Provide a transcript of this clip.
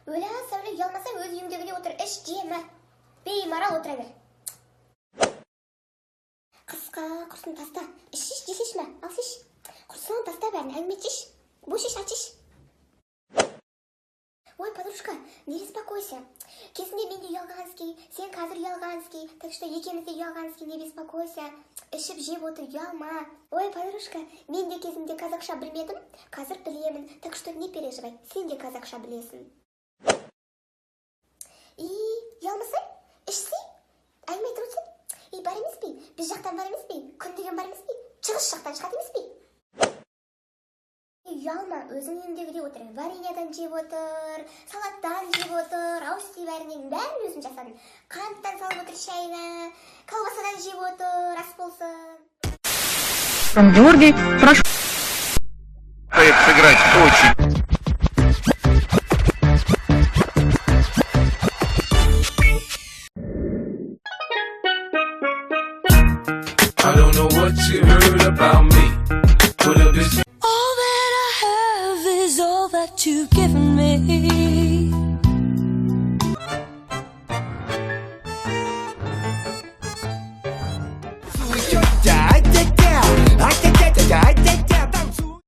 Öyle söyle yalmasa öz uyumdagidek otur, iş jeme. Beýmara otura ber. Kıska, kursun tasta. İş jesişme, al şiş. Kursun tasta berini, әңгімечиш. Boş iş açış. Ой, подружка, не беспокойся. Кезінде мен де ұялғанский, сен қазір ұялғанский, так что екеуміз де ұялғанский, не беспокойся. Ішіп жеп отыр, ұялма. Ой, подружка, мен де кезінде қазақша білмедім, қазір білемін, так что не переживай, сен де қазақша білесің. И, ұялмасай, ішсей, әңгіме айтып отырсың. И, бар емес пе? Біз жақтан бар емес пе? Күн деген бар емес пе? Шығыс жақтан шығады емес пе? Ұялма, өзің үйіндегідей отыр. Вареньядан жеп отыр, салаттан жеп отыр, ауыз түй бәрінен бәрін өзім жасадым. Қанттан салып отыр шайына, колбасадан жеп отыр, ас болсын. Георгий, прошу. Сыграть очень. I don't know what you heard about me, but if it's all that I have is all that you've given me.